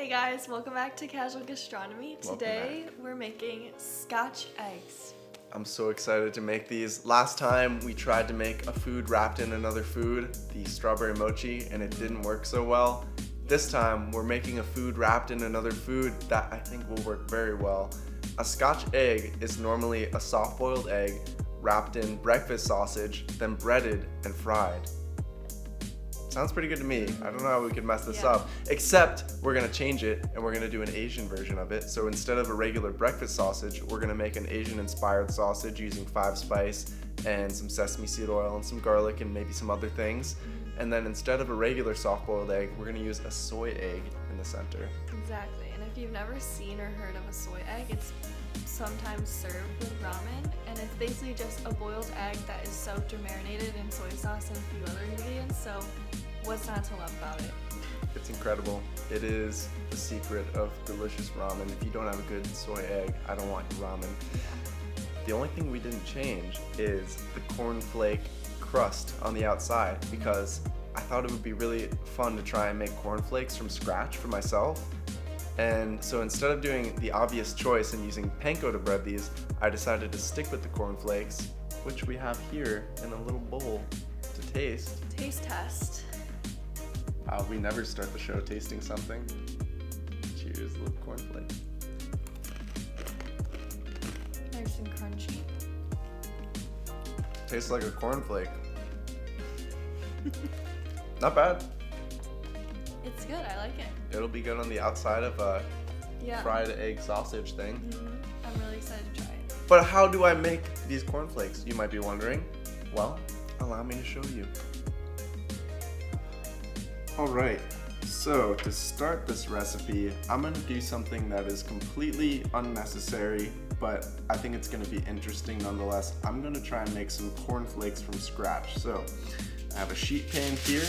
guys, welcome back to Casual Gastronomy. Today we're making Scotch eggs. I'm so excited to make these. Last time we tried to make a food wrapped in another food, the strawberry mochi, and it didn't work so well. This time we're making a food wrapped in another food that I think will work very well. A Scotch egg is normally a soft-boiled egg wrapped in breakfast sausage, then breaded and fried. Sounds pretty good to me. I don't know how we could mess this up, except we're gonna change it and we're gonna do an Asian version of it. So instead of a regular breakfast sausage, we're gonna make an Asian inspired sausage using 5 spice and some sesame seed oil and some garlic and maybe some other things. And then instead of a regular soft boiled egg, we're gonna use a soy egg in the center. Exactly, and if you've never seen or heard of a soy egg, it's sometimes served with ramen, and it's basically just a boiled egg that is soaked or marinated in soy sauce and a few other ingredients, so what's not to love about it? It's incredible. It is the secret of delicious ramen. If you don't have a good soy egg, I don't want your ramen. The only thing we didn't change is the cornflake crust on the outside, because I thought it would be really fun to try and make cornflakes from scratch for myself. And so instead of doing the obvious choice and using panko to bread these, I decided to stick with the cornflakes, which we have here in a little bowl to taste. Taste test. We never start the show tasting something. Cheers, little cornflakes. Nice and crunchy. Tastes like a cornflake. Not bad. It's good, I like it. It'll be good on the outside of a fried egg sausage thing. I'm really excited to try it. But how do I make these cornflakes, you might be wondering? Well, allow me to show you. Alright, so to start this recipe, I'm going to do something that is completely unnecessary, but I think it's going to be interesting nonetheless. I'm going to try and make some cornflakes from scratch. So I have a sheet pan here.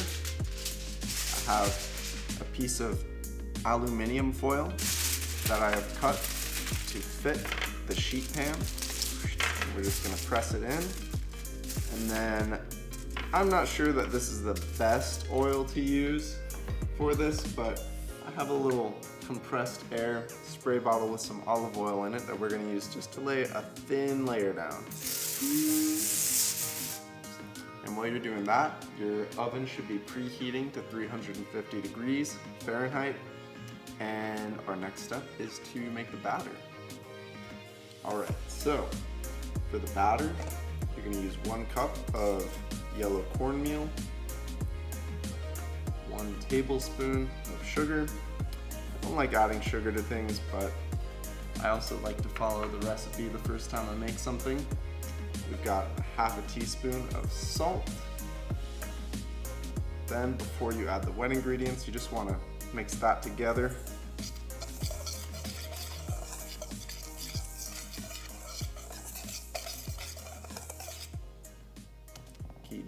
I have a piece of aluminum foil that I have cut to fit the sheet pan. We're just going to press it in, and then I'm not sure that this is the best oil to use for this, but I have a little compressed air spray bottle with some olive oil in it that we're going to use just to lay a thin layer down. And while you're doing that, your oven should be preheating to 350 degrees Fahrenheit. And our next step is to make the batter. Alright, so for the batter, you're going to use 1 cup of yellow cornmeal, 1 tablespoon of sugar. I don't like adding sugar to things, but I also like to follow the recipe the first time I make something. We've got 1/2 teaspoon of salt. Then before you add the wet ingredients, you just want to mix that together.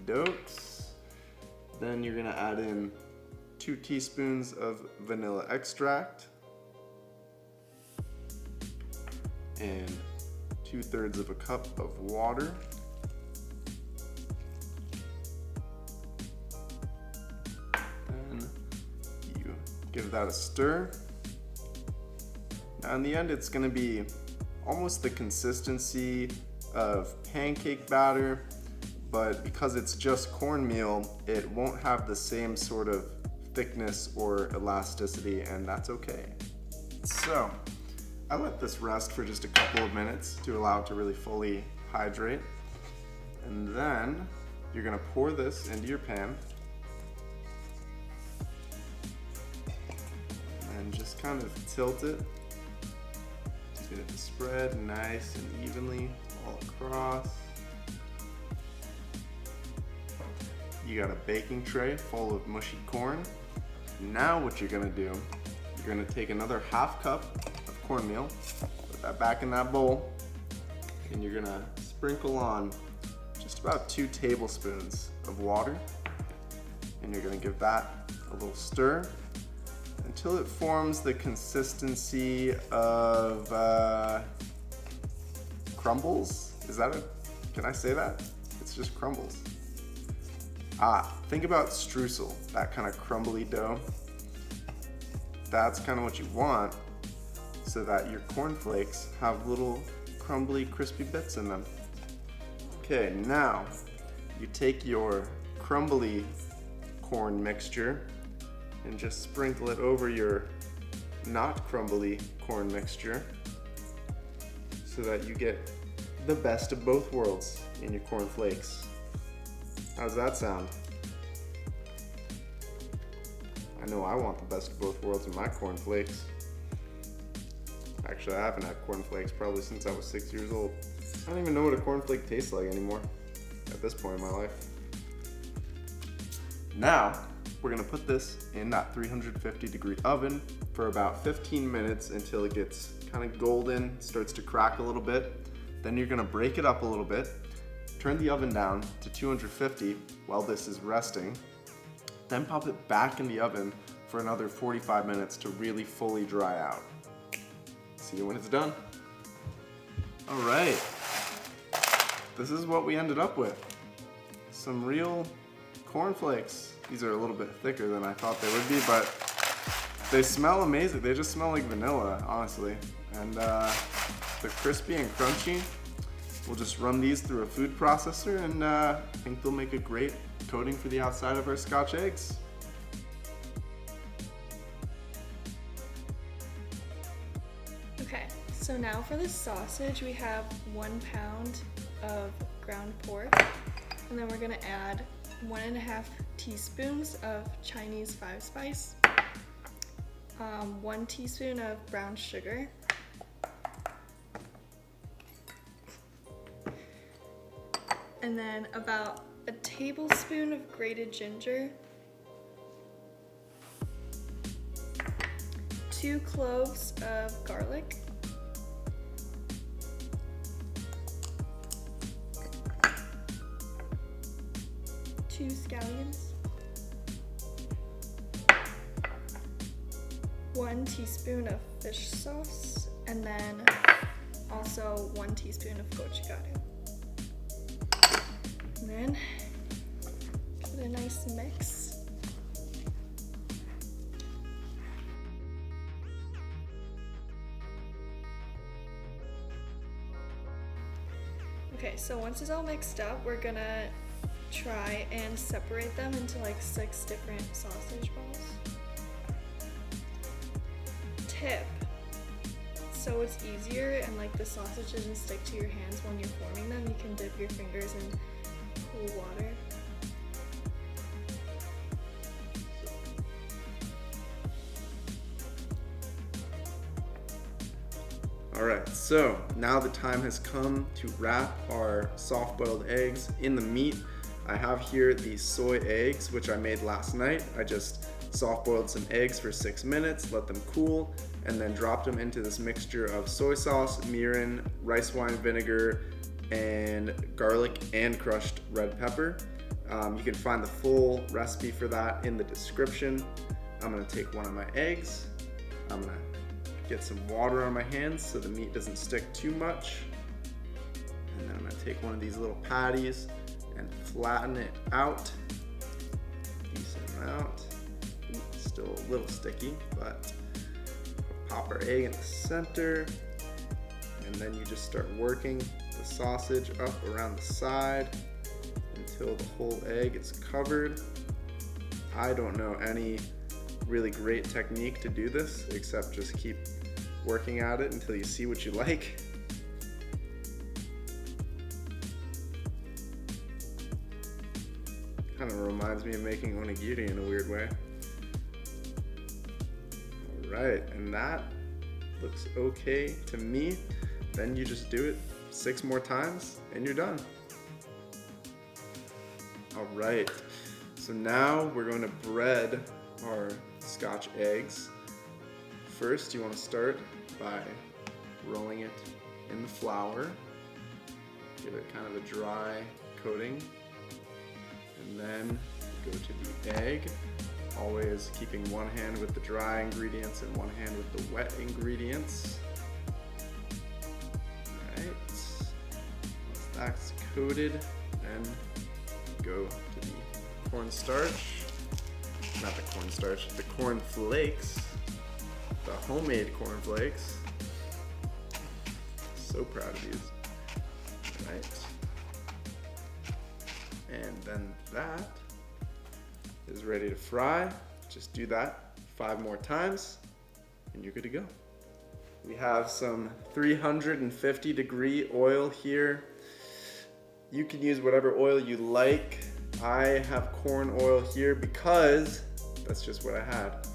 Dokes. Then you're going to add in 2 teaspoons of vanilla extract and 2/3 of a cup of water. Then you give that a stir. Now in the end, it's going to be almost the consistency of pancake batter, but because it's just cornmeal, it won't have the same sort of thickness or elasticity, and that's okay. So I let this rest for just a couple of minutes to allow it to really fully hydrate. And then you're gonna pour this into your pan and just kind of tilt it to get it to spread nice and evenly all across. You got a baking tray full of mushy corn. Now what you're gonna do, you're gonna take another 1/2 cup of cornmeal, put that back in that bowl, and you're gonna sprinkle on just about 2 tablespoons of water, and you're gonna give that a little stir until it forms the consistency of crumbles. Is that can I say that? It's just crumbles. Think about streusel, that kind of crumbly dough. that's kind of what you want, so that your cornflakes have little crumbly, crispy bits in them. Okay, now you take your crumbly corn mixture and just sprinkle it over your not crumbly corn mixture so that you get the best of both worlds in your cornflakes. How's that sound? I know I want the best of both worlds in my cornflakes. Actually, I haven't had cornflakes probably since I was 6 years old. I don't even know what a cornflake tastes like anymore at this point in my life. Now, we're gonna put this in that 350-degree oven for about 15 minutes until it gets kind of golden, starts to crack a little bit. Then you're gonna break it up a little bit, turn the oven down to 250 while this is resting, then pop it back in the oven for another 45 minutes to really fully dry out. See you when it's done. All right, this is what we ended up with. Some real cornflakes. These are a little bit thicker than I thought they would be, but they smell amazing. They just smell like vanilla, honestly. And they're crispy and crunchy. We'll just run these through a food processor, and I think they'll make a great coating for the outside of our Scotch eggs. Okay, so now for the sausage, we have 1 pound of ground pork, and then we're gonna add 1.5 teaspoons of Chinese 5-spice, 1 teaspoon of brown sugar, and then about a tablespoon of grated ginger, 2 cloves of garlic, 2 scallions, 1 teaspoon of fish sauce, and then also 1 teaspoon of gochugaru. And then give it a nice mix. Okay, so once it's all mixed up, we're gonna try and separate them into like 6 different sausage balls. Tip, so it's easier and like the sausage doesn't stick to your hands when you're forming them, you can dip your fingers in cool water. All right, so now the time has come to wrap our soft-boiled eggs in the meat. I have here these soy eggs, which I made last night. I just soft-boiled some eggs for 6 minutes, let them cool, and then dropped them into this mixture of soy sauce, mirin, rice wine vinegar, and garlic and crushed red pepper. You can find the full recipe for that in the description. I'm gonna take one of my eggs. I'm gonna get some water on my hands so the meat doesn't stick too much. And then I'm gonna take one of these little patties and flatten it out. Decent amount. Ooh, still a little sticky, but pop our egg in the center. And then you just start working the sausage up around the side until the whole egg is covered. I don't know any really great technique to do this except just keep working at it until you see what you like. Kind of reminds me of making onigiri in a weird way. All right, and that looks okay to me. Then you just do it 6 more times and you're done. All right, so now we're going to bread our Scotch eggs. First, you want to start by rolling it in the flour. Give it kind of a dry coating. And then go to the egg, always keeping one hand with the dry ingredients and one hand with the wet ingredients. All right, once that's coated, then go to the cornstarch, not the cornstarch, the cornflakes. the homemade cornflakes. So proud of these. Right. And then that is ready to fry. Just do that 5 more times and you're good to go. We have some 350 degree oil here. You can use whatever oil you like. I have corn oil here because that's just what I had.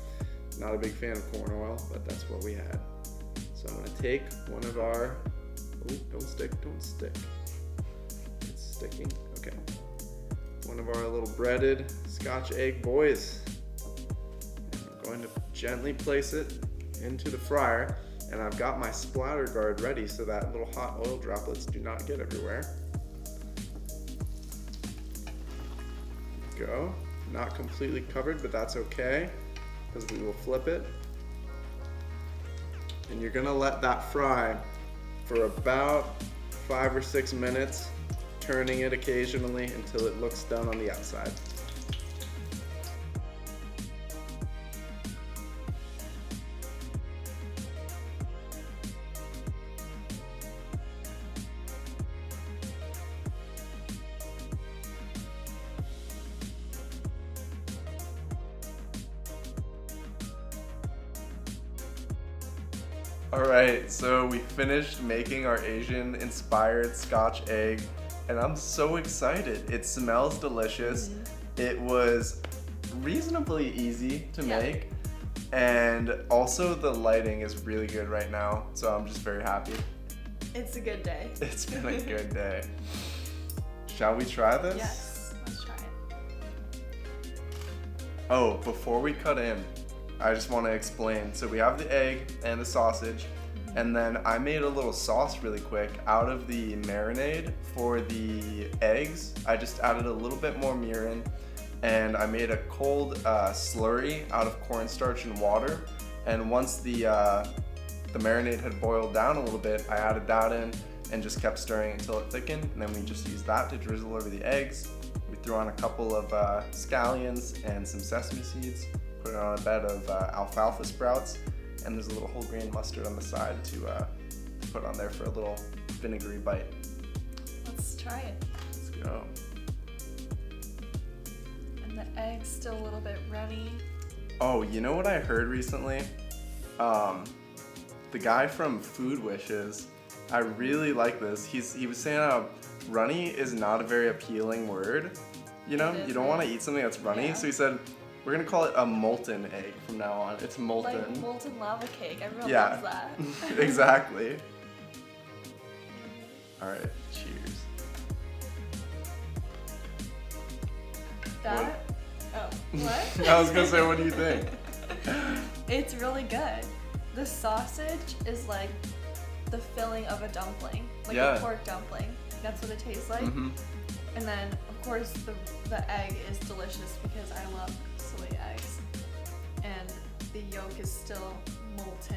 Not a big fan of corn oil, but that's what we had. So I'm gonna take one of our, oh, don't stick. It's sticking, okay. One of our little breaded Scotch egg boys. And I'm going to gently place it into the fryer, and I've got my splatter guard ready so that little hot oil droplets do not get everywhere. Go. Not completely covered, but that's okay because we will flip it. And you're gonna let that fry for about 5 or 6 minutes, turning it occasionally until it looks done on the outside. Alright, so we finished making our Asian-inspired Scotch egg, and I'm so excited. It smells delicious. It was reasonably easy to make, and also the lighting is really good right now, so I'm just very happy. It's a good day. It's been a good day. Shall we try this? Yes, let's try it. Oh, before we cut in, I just want to explain. So we have the egg and the sausage, and then I made a little sauce really quick out of the marinade for the eggs. I just added a little bit more mirin, and I made a cold slurry out of cornstarch and water. And once the marinade had boiled down a little bit, I added that in and just kept stirring until it thickened. And then we just used that to drizzle over the eggs. We threw on a couple of scallions and some sesame seeds. Put it on a bed of alfalfa sprouts, and there's a little whole grain mustard on the side to put on there for a little vinegary bite. Let's try it. Let's go. And the egg's still a little bit runny. Oh, you know what I heard recently? The guy from Food Wishes, I really like this. He was saying how runny is not a very appealing word. You know, you don't want to eat something that's runny. Yeah. So he said, we're gonna call it a molten egg from now on. It's molten. Like molten lava cake. Everyone loves that. Exactly. All right, cheers. That? Oh, what? I was gonna say, what do you think? It's really good. The sausage is like the filling of a dumpling, like a pork dumpling. That's what it tastes like. Mm-hmm. And then, of course, the egg is delicious because I love soy eggs. And the yolk is still molten.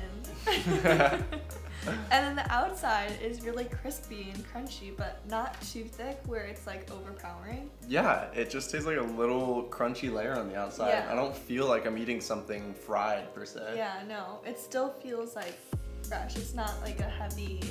And then the outside is really crispy and crunchy, but not too thick where it's like overpowering. Yeah, it just tastes like a little crunchy layer on the outside. Yeah. I don't feel like I'm eating something fried per se. Yeah, no, it still feels like fresh. It's not like a heavy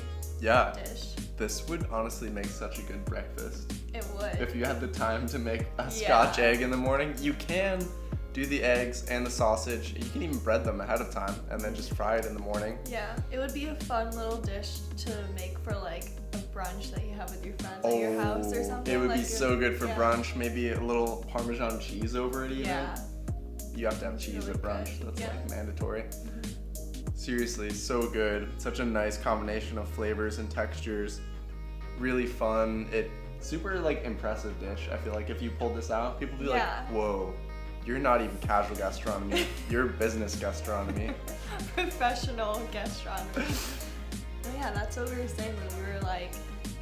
dish. This would honestly make such a good breakfast. It would. If you had the time to make a Scotch egg in the morning, you can do the eggs and the sausage. You can even bread them ahead of time and then just fry it in the morning. Yeah, it would be a fun little dish to make for like a brunch that you have with your friends at your house or something. It would like be so good for brunch. Maybe a little Parmesan cheese over it even. Yeah. You have to have cheese Really at brunch. good. That's like mandatory. Mm-hmm. Seriously, so good. Such a nice combination of flavors and textures. Really fun. Super like impressive dish. I feel like if you pulled this out, people would be like, whoa, you're not even casual gastronomy. You're business gastronomy. Professional gastronomy. Oh yeah, that's what we were saying when we were like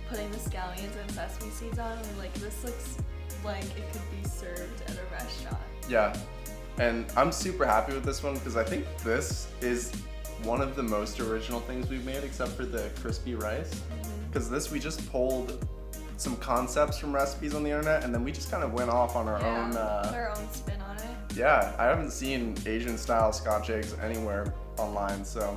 putting the scallions and sesame seeds on. We were like, this looks like it could be served at a restaurant. Yeah, and I'm super happy with this one because I think this is one of the most original things we've made, except for the crispy rice. Because this, we just pulled some concepts from recipes on the internet, and then we just kind of went off on our own spin on it. Yeah, I haven't seen Asian style Scotch eggs anywhere online, so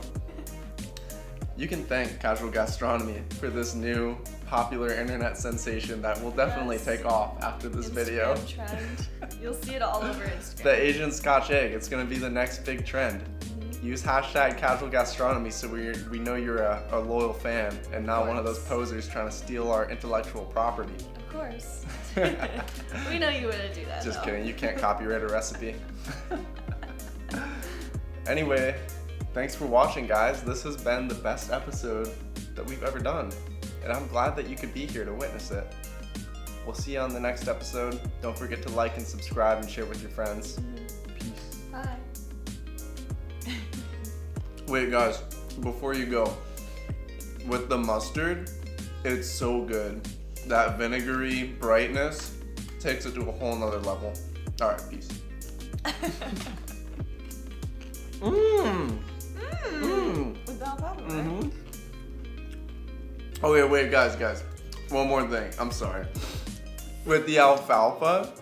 you can thank Casual Gastronomy for this new popular internet sensation that will definitely take off after this video. Instagram trend. You'll see it all over Instagram. The Asian Scotch egg, it's gonna be the next big trend. Use hashtag Casual Gastronomy so we know you're a loyal fan and not one of those posers trying to steal our intellectual property. Of course. We know you wouldn't do that. Just though. kidding, you can't copyright a recipe. Anyway, thanks for watching, guys. This has been the best episode that we've ever done, and I'm glad that you could be here to witness it. We'll see you on the next episode. Don't forget to like and subscribe and share with your friends. Peace. Bye. Wait, guys, before you go, with the mustard, it's so good. That vinegary brightness takes it to a whole nother level. All right, peace. With the alfalfa, right? Okay, wait, guys. One more thing. I'm sorry. With the alfalfa,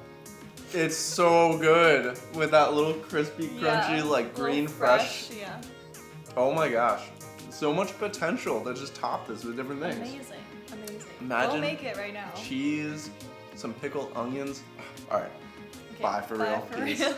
it's so good. With that little crispy, crunchy, like green, fresh. Yeah. Oh my gosh. So much potential to just top this with different things. Amazing. Imagine We'll make it right now. cheese, some pickled onions. All right. Okay, Bye for real. For Peace. real.